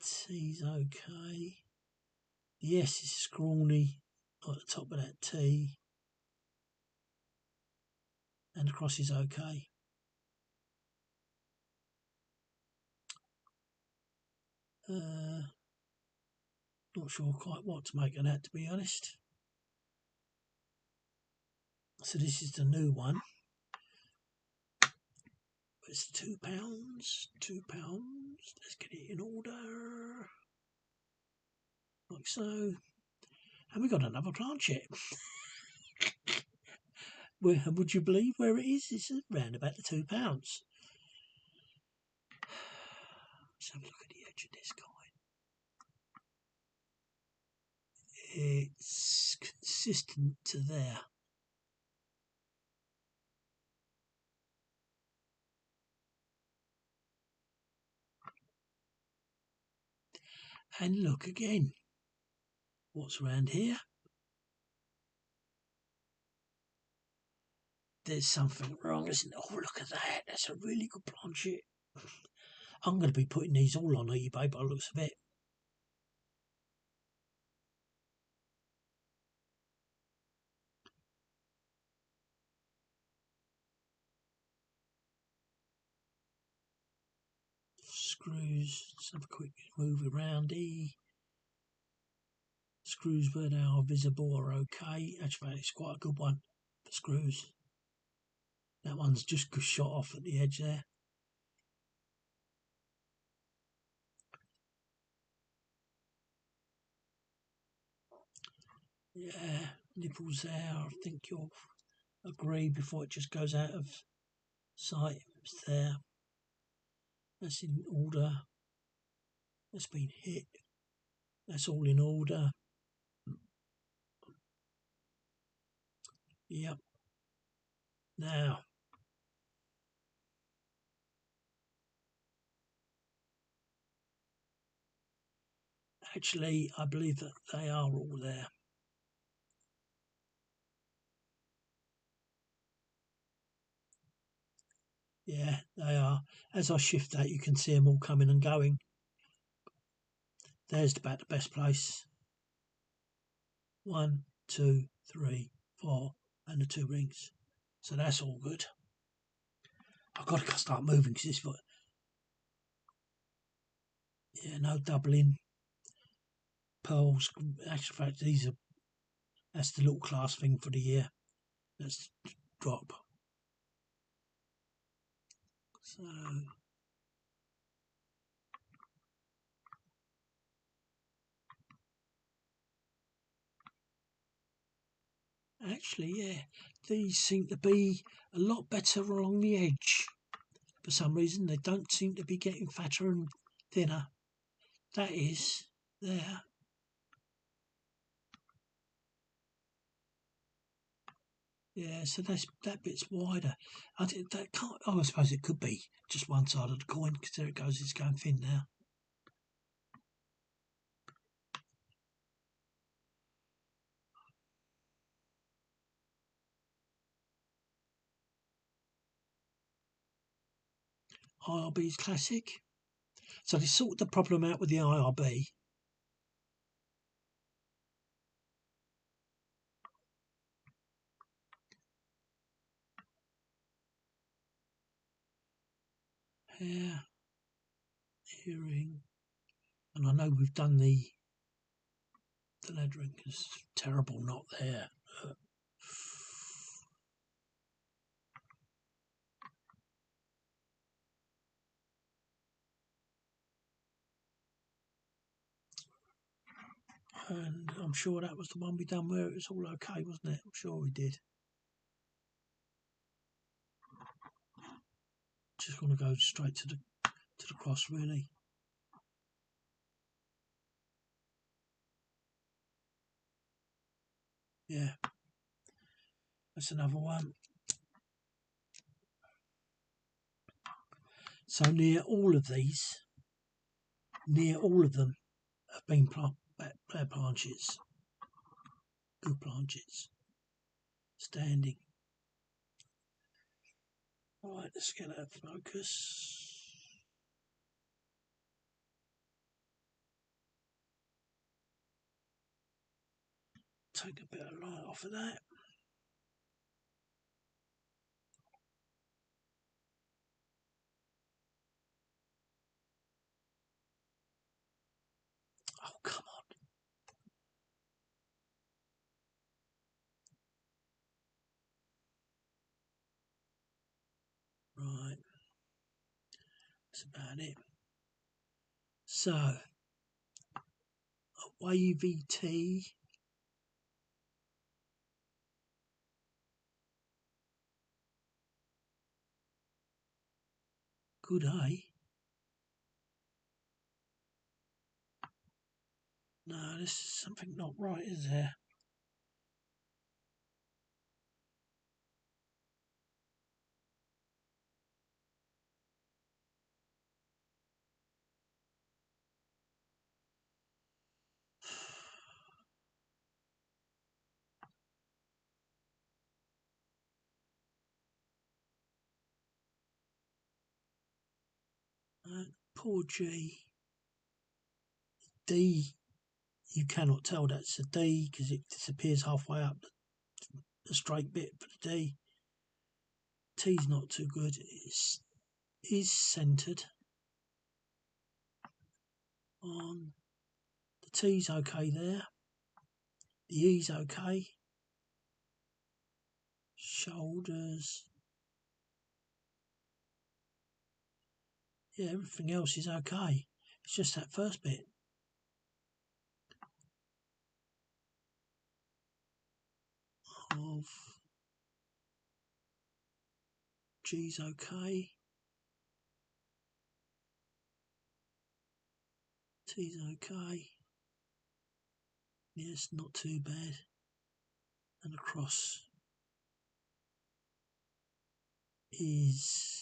T's okay. The S is scrawny at the top of that T. And the cross is okay. Not sure quite what to make of that, to be honest. So this is the new one. It's £2. £2. Let's get it in order. Like so. And we got another planchet. Where would you believe where it is? It's around about the £2. Let's have a look at the edge of this guy. It's consistent to there. And look again. What's around here? There's something wrong, isn't it? Oh, look at that. That's a really good planchet. I'm going to be putting these all on eBay by the looks of it. Screws. Let's have a quick move around. Screws where they are visible are okay. Actually, it's quite a good one for screws. That one's just shot off at the edge there. Yeah, nipples there. I think you'll agree before it just goes out of sight. It's there. That's in order. That's been hit. That's all in order. Yep. Now, Actually, I believe that they are all there. Yeah, they are. As I shift that, you can see them all coming and going. There's about the best place. 1, 2, 3, 4, and the 2 rings. So that's all good. I've got to start moving because this foot. Yeah, no doubling. Pearls. Actually, fact, that's the little class thing for the year. Let's drop. So actually, yeah, these seem to be a lot better along the edge. For some reason, they don't seem to be getting fatter and thinner. That is there. Yeah, so that bit's wider. That can't. Oh, I suppose it could be just one side of the coin because there it goes. It's going thin now. IRB's classic. So they sorted the problem out with the IRB. Hair, earring, and I know we've done the lettering is terrible, not there. And I'm sure that was the one we done where it was all okay, wasn't it? I'm sure we did. Just want to go straight to the cross, really. Yeah, that's another one. So near all of them have been planchets, good planchets, standing. Right, let's get out of focus. Take a bit of light off of that. Oh, come on. Right, that's about it. So, a wavy T. Good, eh? No, this is something not right, is there? Poor G. D, you cannot tell that's a D because it disappears halfway up the straight bit for the D. T's not too good. It is centred on. The T's okay there. The E's okay. Shoulders. Yeah, everything else is okay. It's just that first bit. Of G's okay. T's okay. Yes, not too bad. And the cross is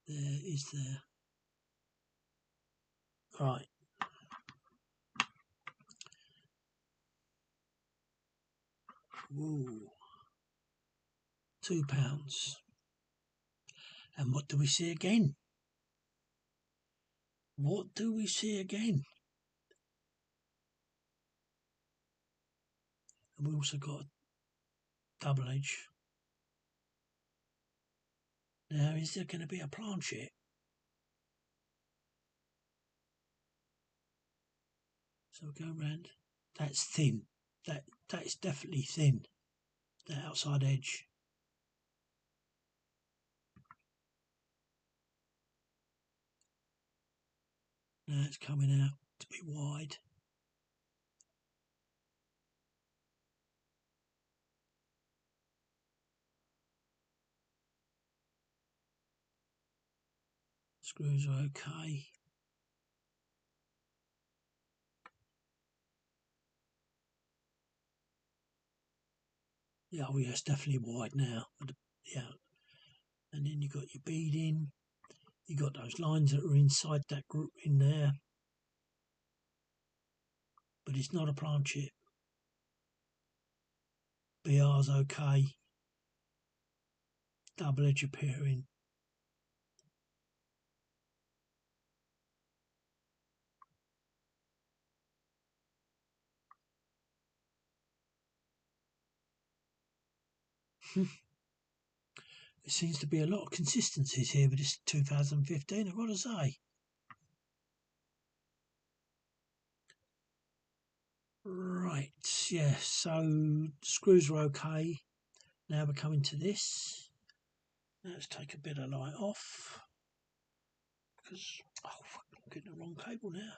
there. Right. Ooh. £2. And what do we see again? What do we see again? And we also got a double edge. Now, is there going to be a planchet? So we'll go round. That's thin. That is definitely thin. The outside edge. Now it's coming out to be wide. Screws are okay. Yeah, oh yeah, it's definitely wide now. Yeah, and then you got your beading. You got those lines that are inside that group in there, but it's not a planchet. BR's okay. Double edge appearing. There seems to be a lot of consistencies here with this 2015, I've got to say. Right, yeah, so screws are okay. Now we're coming to this. Let's take a bit of light off. Because, oh, fuck, I'm getting the wrong cable now.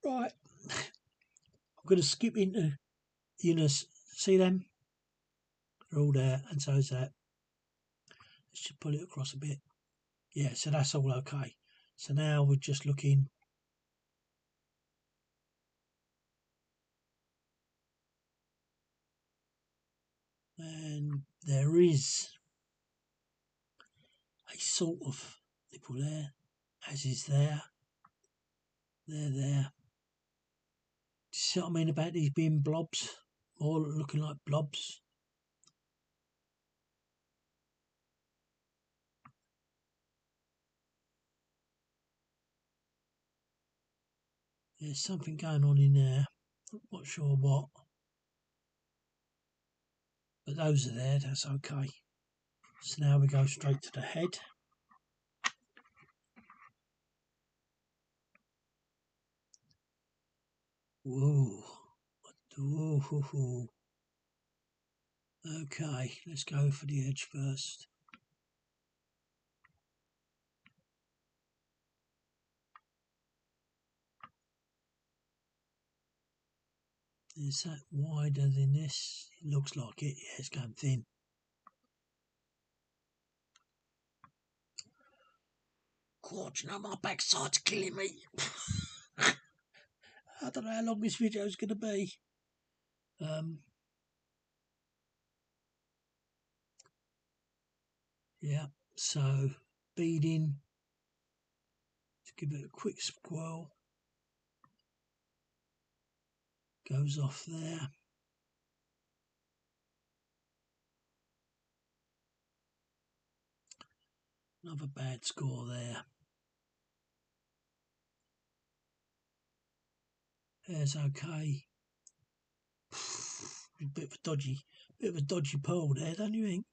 Right, I'm going to skip into units. See them? They're all there, and so is that. Let's just pull it across a bit. Yeah, so that's all okay. So now we're just looking. And there is a sort of nipple there, as is there. There. Do you see what I mean about these being blobs? All looking like blobs. There's something going on in there. Not sure what. But those are there, that's okay. So now we go straight to the head. Whoa. Whoa. Okay, let's go for the edge first. Is that wider than this? It looks like it. Yeah, it's going thin. God, you know my backside's killing me. I don't know how long this video is going to be. Yeah, so beading. Let's give it a quick swirl. Goes off there. Another bad score there. Hair's okay. A bit of a dodgy pearl there, don't you think?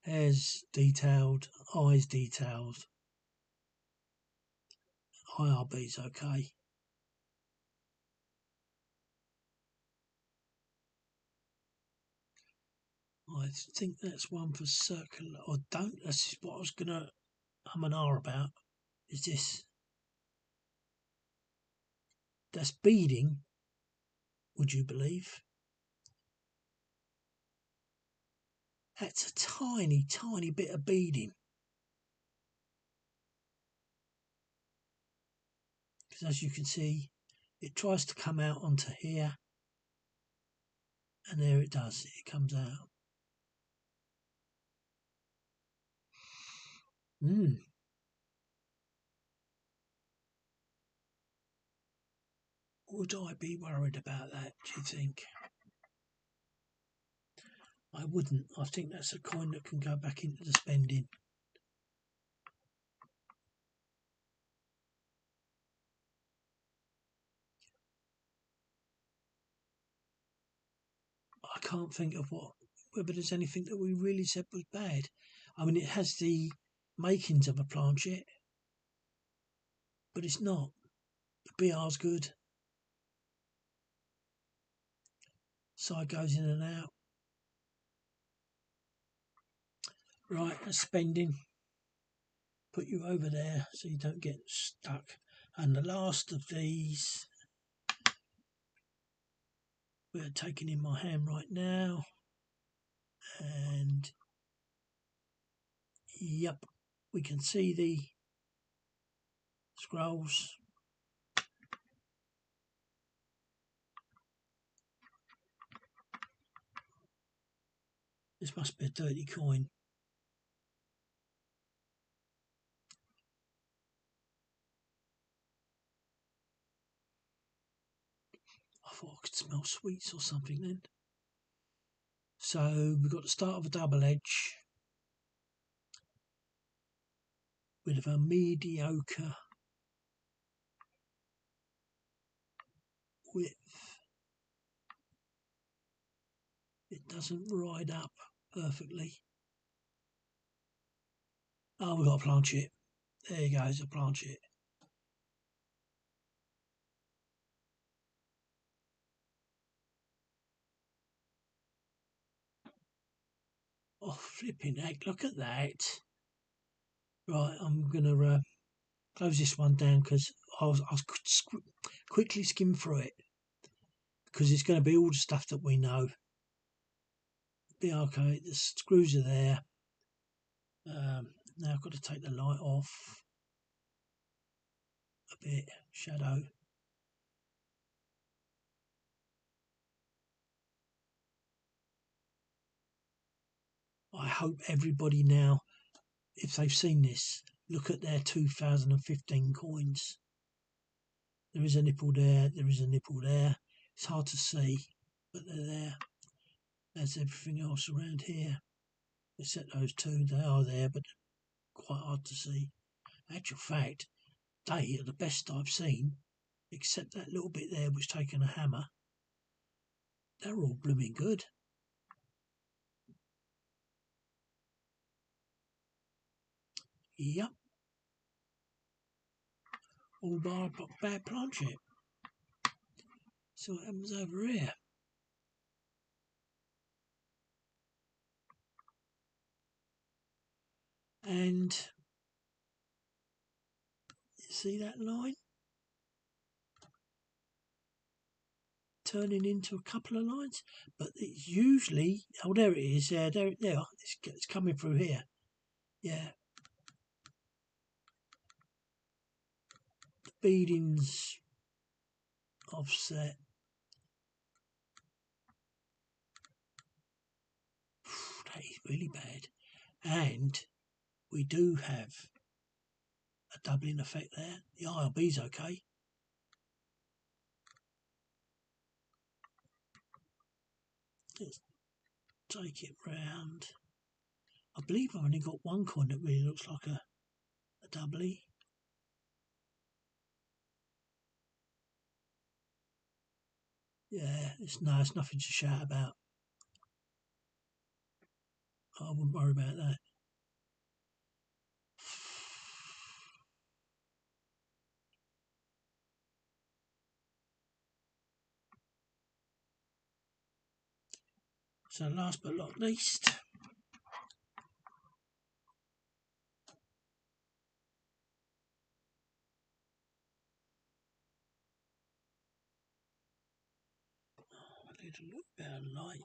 Hair's detailed, eyes detailed. IRB's okay. I think that's one for circular. Or don't. That's what I was gonna and R about. Is this? That's beading. Would you believe? That's a tiny bit of beading. Because as you can see, it tries to come out onto here, and there it does. It comes out. Hmm. Would I be worried about that, do you think? I wouldn't. I think that's a coin that can go back into the spending. I can't think of whether there's anything that we really said was bad. I mean, it has the makings of a planchet, but it's not. The BR's good. Side goes in and out. Right, that's spending. Put you over there so you don't get stuck. And the last of these, we're taking in my hand right now. And yep, we can see the scrolls. This must be a dirty coin. I thought I could smell sweets or something then. So we've got the start of a double edge with a mediocre width. It doesn't ride up perfectly. Oh, we've got a planchet. There you go, it's a planchet. Oh, flipping heck, look at that. Right, I'm going to close this one down because I'll quickly skim through it because it's going to be all the stuff that we know. Be okay, the screws are there. Now I've got to take the light off a bit, shadow. I hope everybody now, if they've seen this, look at their 2015 coins. There is a nipple there, there is a nipple there. It's hard to see, but they're there. There's everything else around here. Except those two, they are there, but quite hard to see. Actual fact, they are the best I've seen, except that little bit there was taking a hammer. They're all blooming good. Yep. All bar bad planchet. So what happens over here? And you see that line? Turning into a couple of lines, but it's usually, oh, there it is, there it's coming through here. Yeah. The beadings offset. That is really bad. And we do have a doubling effect there. The IRB's okay. Let's take it round. I believe I've only got one coin that really looks like a doubly. Yeah, it's nothing to shout about. I wouldn't worry about that. So last but not least, I need a little bit of light.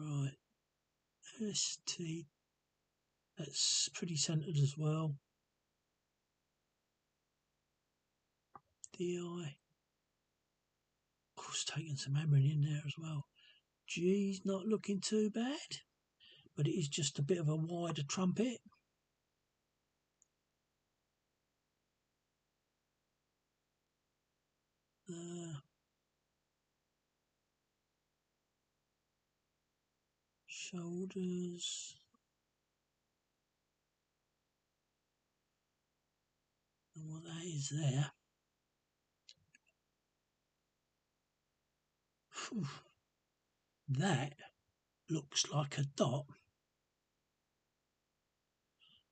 Right, ST, that's pretty centered as well. DI, of course, taking some hammering in there as well. G's not looking too bad, but it is just a bit of a wider trumpet. Shoulders, and what that is there. Whew. That looks like a dot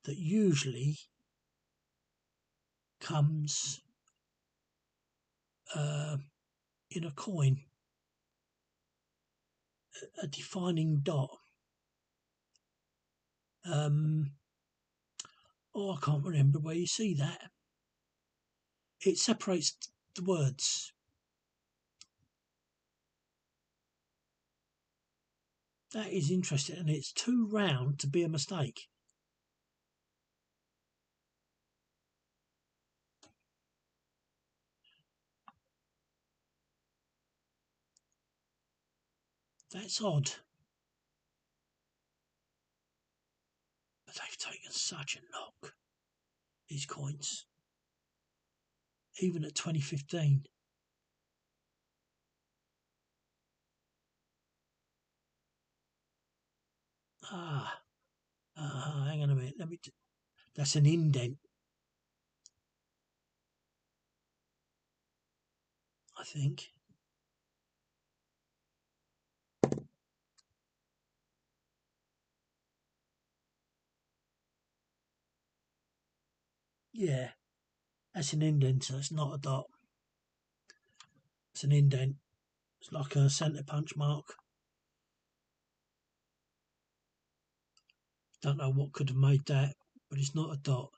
that usually comes in a coin, a defining dot. Oh, I can't remember where you see that. It separates the words. That is interesting, and it's too round to be a mistake. That's odd. But they've taken such a knock, these coins. Even at 2015. Hang on a minute. That's an indent, I think. Yeah, that's an indent, so it's not a dot. It's an indent. It's like a centre punch mark. Don't know what could have made that, but it's not a dot.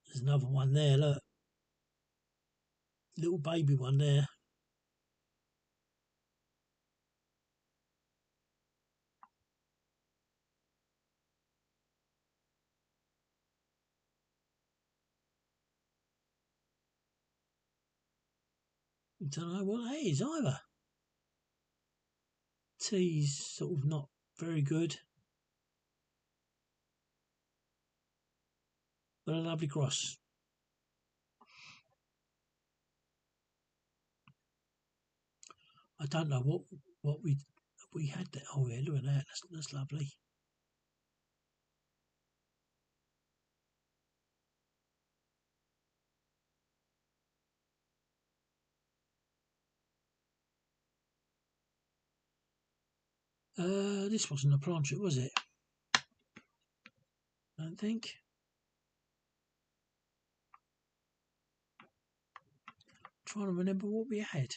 There's another one there, look. Little baby one there. Don't know what that is either. T's sort of not very good. But a lovely cross. I don't know what we had there. Oh yeah, look at that. That's lovely. This wasn't a planchet, was it? I don't think. Trying to remember what we had.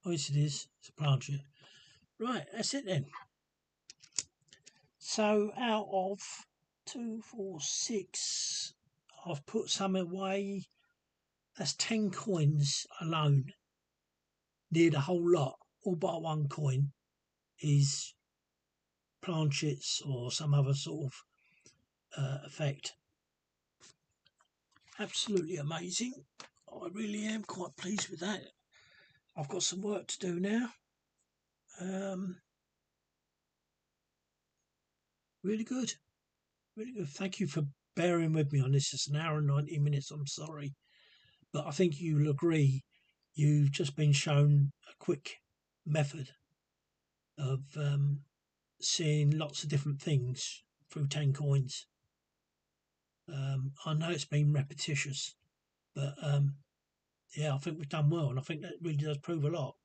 Oh, yes, it is. It's a planchet. Right, that's it then. So out of 2, 4, 6, I've put some away. That's 10 coins alone. Near the whole lot, all but one coin, is planchets or some other sort of effect. Absolutely amazing. I really am quite pleased with that. I've got some work to do now. Really good. Really good. Thank you for bearing with me on this. It's an hour and 90 minutes. I'm sorry. But I think you'll agree you've just been shown a quick method of seeing lots of different things through 10 coins. I know it's been repetitious, but yeah, I think we've done well, and I think that really does prove a lot.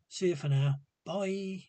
See you for now. Bye.